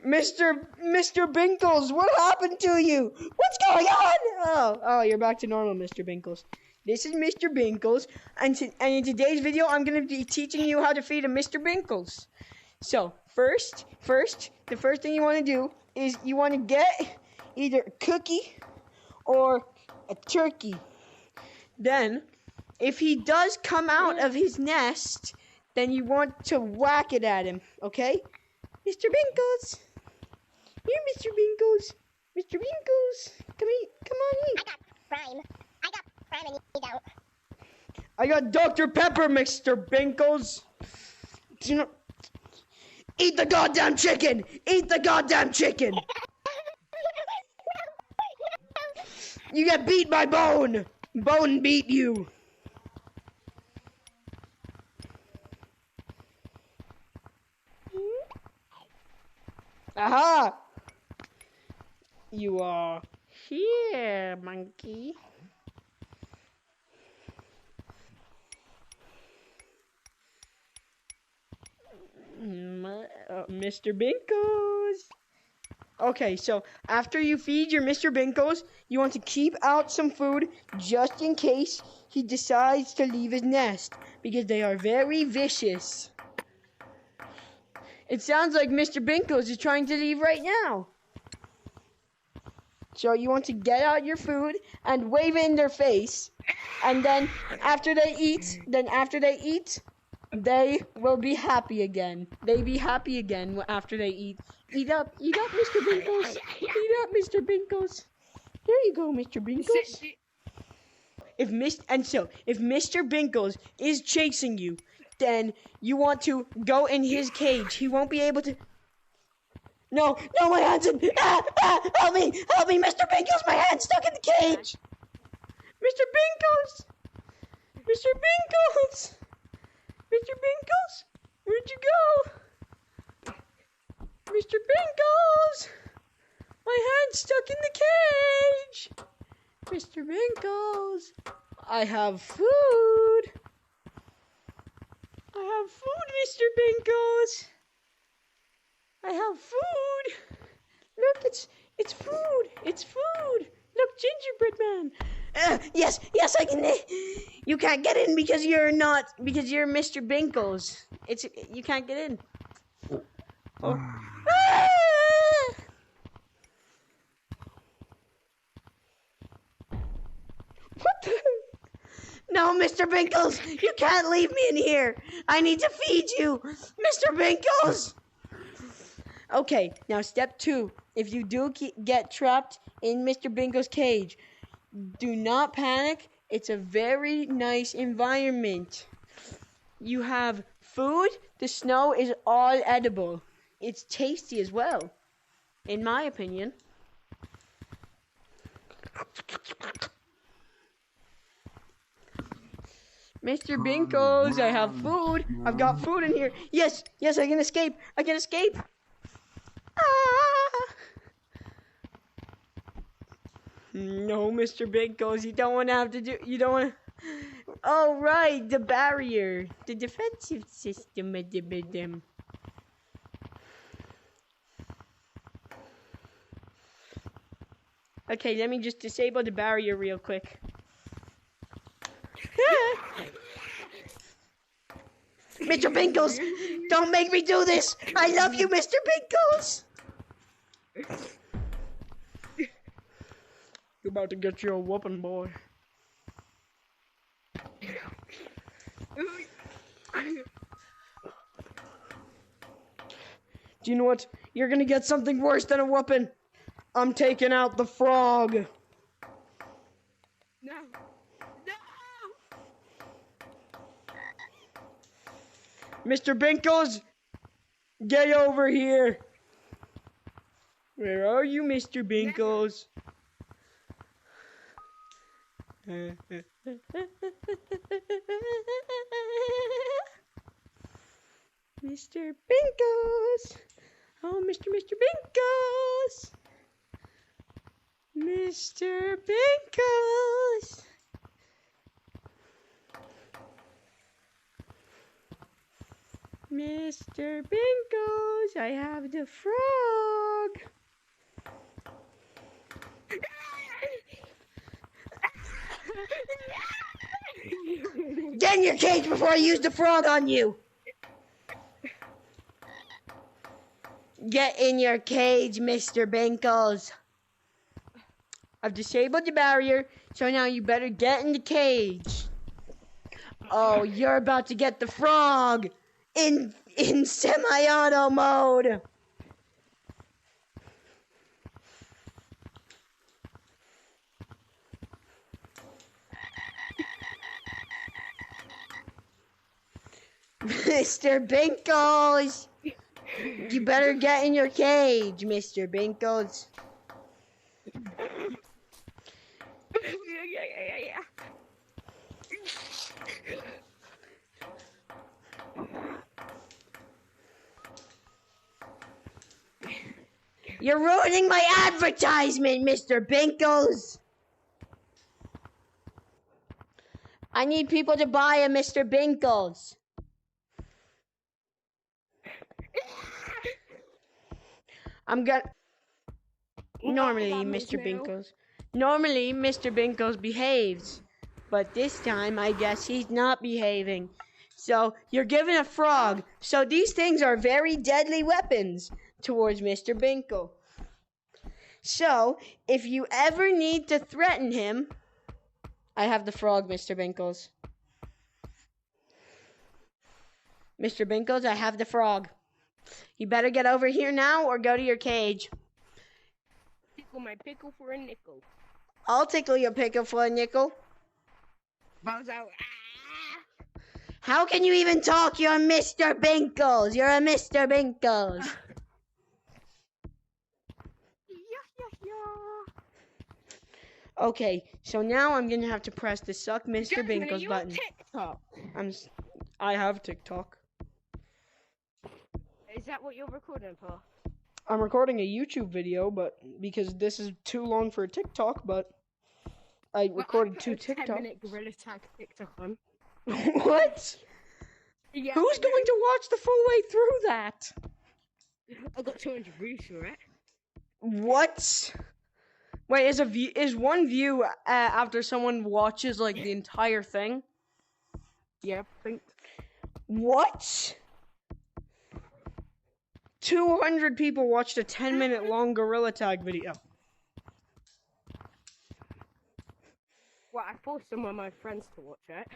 Mr. Binkles, what happened to you? What's going on? Oh, you're back to normal, Mr. Binkles. This is Mr. Binkles, and in today's video, I'm going to be teaching you how to feed a Mr. Binkles. So, first, the first thing you want to do is you want to get either a cookie or a turkey. Then, if he does come out of his nest, then you want to whack it at him, okay? Mr. Binkles. Here, Mr. Binkles. Mr. Binkles. Come on in. I got Prime and you don't. I got Dr. Pepper, Mr. Binkles. Do you know? Eat the goddamn chicken! Eat the goddamn chicken! You get beat by Bone! Bone beat you! Aha! You are here, monkey. Mr. Binkles. Okay, so after you feed your Mr. Binkles, you want to keep out some food just in case he decides to leave his nest, because they are very vicious. It sounds like Mr. Binkles is trying to leave right now. So you want to get out your food and wave it in their face, and then after they eat, they will be happy again. They be happy again after they eat. Eat up, Mr. Binkles. Eat up, Mr. Binkles. There you go, Mr. Binkles. If Mr. Binkles is chasing you, then you want to go in his cage. He won't be able to. No, my hand's in. Help me, Mr. Binkles. My hand's stuck in the cage. Mr. Binkles. Mr. Binkles. Mr. Binkles, where'd you go? Mr. Binkles! My hand's stuck in the cage! Mr. Binkles! I have food! I have food, Mr. Binkles! I have food! Look, it's food! It's food! Look, gingerbread man! Yes, I can. You can't get in because you're Mr. Binkles. You can't get in. Oh. What the? No, Mr. Binkles, you can't leave me in here. I need to feed you, Mr. Binkles. Okay, now step 2. If you do get trapped in Mr. Binkles' cage, do not panic. It's a very nice environment. You have food. The snow is all edible. It's tasty as well, in my opinion. Mr. Binkles, I have food. I've got food in here. Yes, I can escape. Ah! No, Mr. Binkles, you don't want to have to do. You don't want to. Oh, right, the barrier, the defensive system. Okay, let me just disable the barrier real quick. Mr. Binkles, don't make me do this. I love you, Mr. Binkles. You're about to get your whooping, boy. Do you know what? You're gonna get something worse than a whooping. I'm taking out the frog. No. Mr. Binkles, get over here. Where are you, Mr. Binkles? Mr. Binkles. Oh, Mr. Binkles. Mr. Binkles. Mr. Binkles, I have the frog. Get in your cage before I use the frog on you. Get in your cage, Mr. Binkles. I've disabled the barrier, so now you better get in the cage. Oh, you're about to get the frog in semi-auto mode. Mr. Binkles, you better get in your cage, Mr. Binkles. You're ruining my advertisement, Mr. Binkles. I need people to buy a Mr. Binkles. Normally, Mr. Binkles behaves, but this time I guess he's not behaving. So you're given a frog. So these things are very deadly weapons towards Mr. Binkle. So if you ever need to threaten him, I have the frog, Mr. Binkles. Mr. Binkles, I have the frog. You better get over here now or go to your cage. Tickle my pickle for a nickel. I'll tickle your pickle for a nickel. Bows out. How can you even talk? You're Mr. Binkles. You're a Mr. Binkles. Okay, so now I'm gonna have to press the suck Mr. Binkles button. TikTok. I have TikTok. Is that what you're recording for? I'm recording a YouTube video, but because this is too long for a TikTok, but I recorded two TikToks. 10-minute gorilla tag TikTok on. What? Yeah, Who's going to watch the full way through that? I got 200 views for it. What? Wait, is one view after someone watches like the entire thing? Yeah, I think. What? 200 people watched a 10-minute long gorilla tag video. Well, I forced some of my friends to watch it.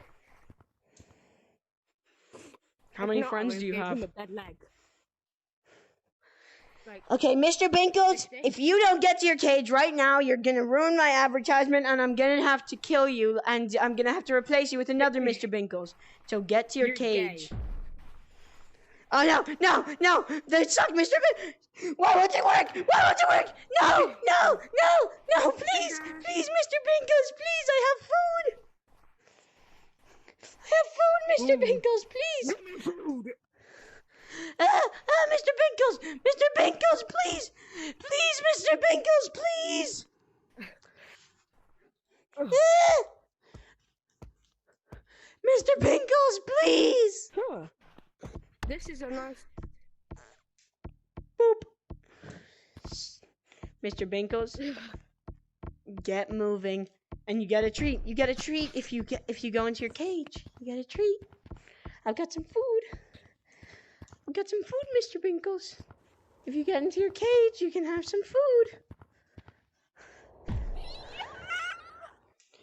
How many friends do you have? Him a dead leg. Like, Okay, Mr. Binkles, if you don't get to your cage right now, you're gonna ruin my advertisement, and I'm gonna have to kill you, and I'm gonna have to replace you with another Mr. Binkles. So get to your cage. Gay. Oh no! They suck, Mr. Why won't it work? Why won't it work? No! Please, Mr. Binkles, please, I have food. Mr. Binkles, please. Mr. Binkles, please, Mr. Binkles, please. Mr. Binkles, please. Huh. This is a nice. Boop. Mr. Binkles, get moving, and you get a treat. You get a treat if you go into your cage. You get a treat. I've got some food. Mr. Binkles. If you get into your cage, you can have some food.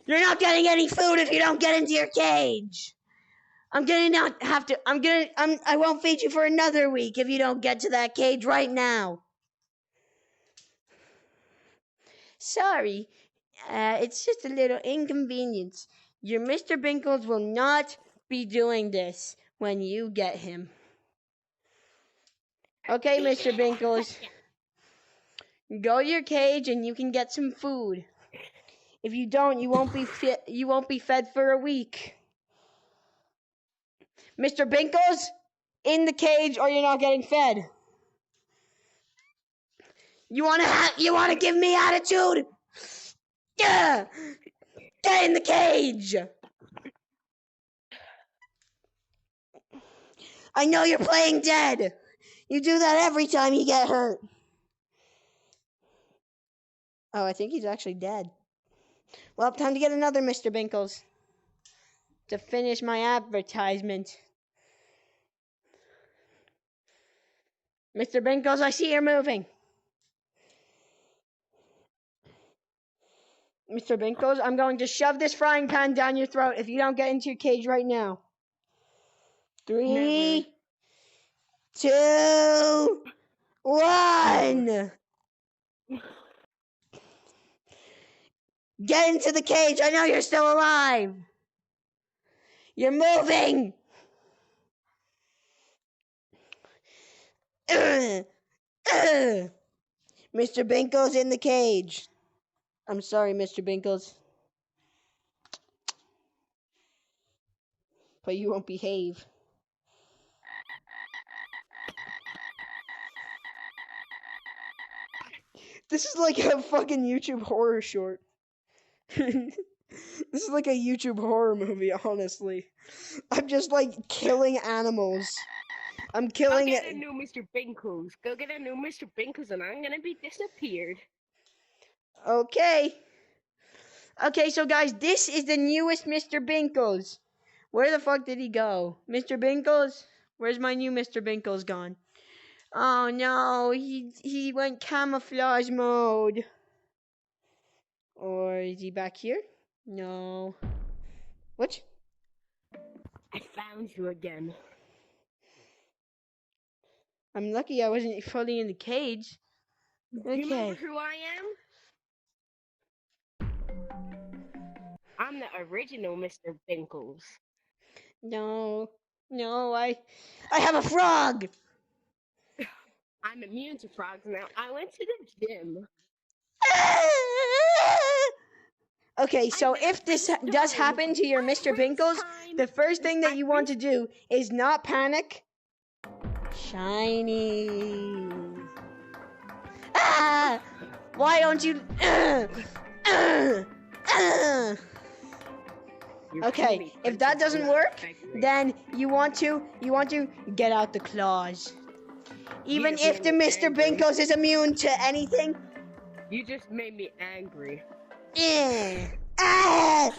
You're not getting any food if you don't get into your cage. I won't feed you for another week if you don't get to that cage right now. Sorry, it's just a little inconvenience. Your Mr. Binkles will not be doing this when you get him. Okay, Mr. Binkles. Go to your cage and you can get some food. If you don't, you won't be fed for a week. Mr. Binkles, in the cage or you're not getting fed. You wanna give me attitude? Yeah. Get in the cage. I know you're playing dead. You do that every time you get hurt. Oh, I think he's actually dead. Well, time to get another Mr. Binkles to finish my advertisement. Mr. Binkles, I see you're moving. Mr. Binkles, I'm going to shove this frying pan down your throat if you don't get into your cage right now. 3, 2, 1. Get into the cage. I know you're still alive. You're moving. Mr. Binkles in the cage. I'm sorry, Mr. Binkles. But you won't behave. This is like a fucking YouTube horror short. This is like a YouTube horror movie, honestly. I'm just like killing animals. I'm killing Go get a new Mr. Binkles. Go get a new Mr. Binkles and I'm gonna be disappeared. Okay. Okay, so guys, this is the newest Mr. Binkles. Where the fuck did he go? Mr. Binkles? Where's my new Mr. Binkles gone? Oh no, he went camouflage mode. Or is he back here? No. What? I found you again. I'm lucky I wasn't fully in the cage. Do you remember who I am? I'm the original Mr. Binkles. No, I have a frog. I'm immune to frogs now. I went to the gym. Okay, so if this does happen to your Mr. Binkles, the first thing that you want to do is not panic. Shiny. Ah! Why don't you? Okay, if that doesn't work, then you want to get out the claws. Even if the Mr. Binkles is immune to anything. You just made me angry. Ah!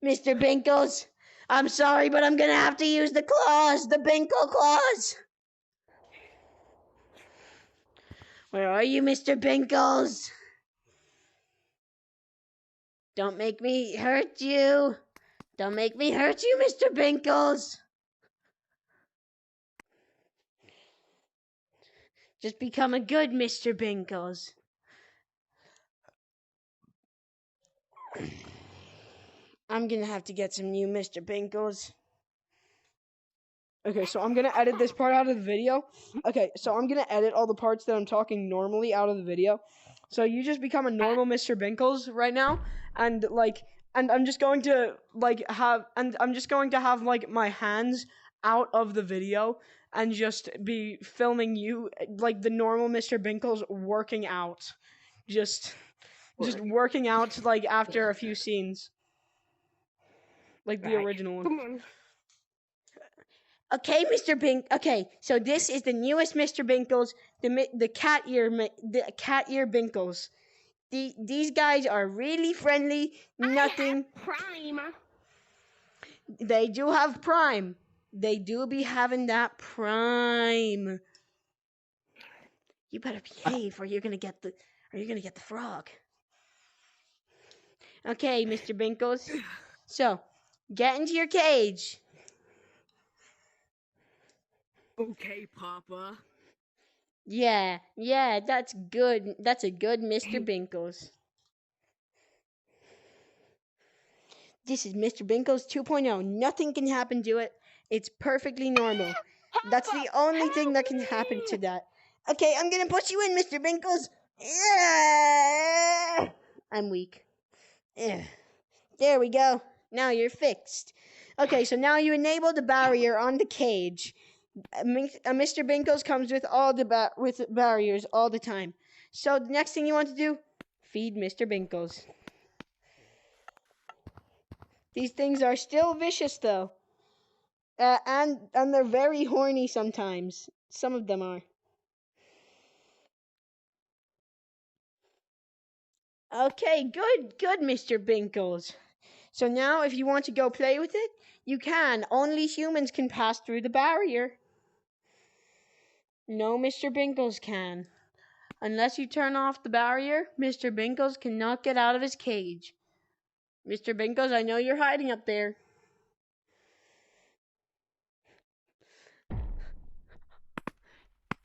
Mr. Binkles, I'm sorry, but I'm gonna have to use the claws, the Binkle claws. Where are you, Mr. Binkles? Don't make me hurt you. Don't make me hurt you, Mr. Binkles. Just become a good Mr. Binkles. I'm gonna have to get some new Mr. Binkles. Okay, so I'm gonna edit this part out of the video. Okay, so I'm gonna edit all the parts that I'm talking normally out of the video. So you just become a normal Mr. Binkles right now, and I'm just going to have like my hands out of the video and just be filming you like the normal Mr. Binkles working out. Just working out like after a few scenes. Like the original one. Come on. Okay, Mr. Bink. Okay, so this is the newest Mr. Binkles, the cat ear Binkles. These guys are really friendly. Nothing. Prime. They do have prime. They do be having that prime. You better behave, or you're gonna get the frog. Okay, Mr. Binkles. So, get into your cage. Okay, Papa. Yeah, that's good. That's a good Mr. Binkles. This is Mr. Binkles 2.0. Nothing can happen to it. It's perfectly normal. That's the only thing that can happen to that. Okay, I'm gonna put you in, Mr. Binkles. I'm weak. There we go. Now you're fixed. Okay, so now you enable the barrier on the cage. Mr. Binkles comes with all the with barriers all the time. So the next thing you want to do, feed Mr. Binkles. These things are still vicious though, and they're very horny sometimes. Some of them are. Okay, good, Mr. Binkles. So now, if you want to go play with it, you can. Only humans can pass through the barrier. No, Mr. Binkles can. Unless you turn off the barrier, Mr. Binkles cannot get out of his cage. Mr. Binkles, I know you're hiding up there.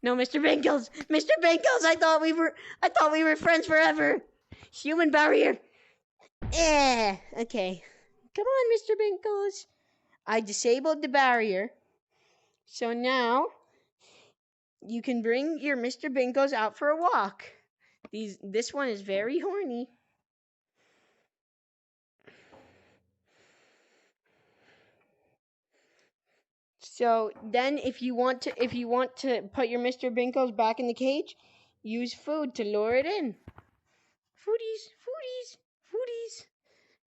No, Mr. Binkles! Mr. Binkles, I thought we were friends forever. Human barrier. Yeah, okay. Come on, Mr. Binkles. I disabled the barrier. So now you can bring your Mr. Binkles out for a walk. This one is very horny. So then if you want to put your Mr. Binkles back in the cage, use food to lure it in. Foodies.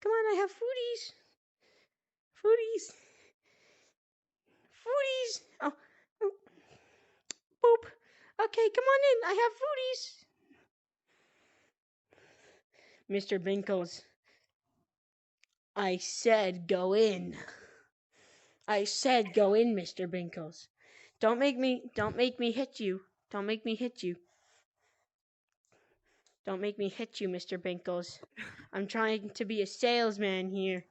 Come on, I have foodies. Foodies. Oh, boop. Okay, come on in. I have foodies. Mr. Binkles, I said go in. I said go in, Mr. Binkles. Don't make me hit you. Don't make me hit you. Don't make me hit you, Mr. Binkles. I'm trying to be a salesman here.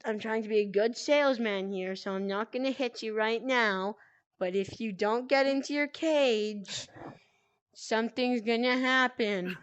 I'm trying to be a good salesman here, so I'm not going to hit you right now. But if you don't get into your cage, something's going to happen.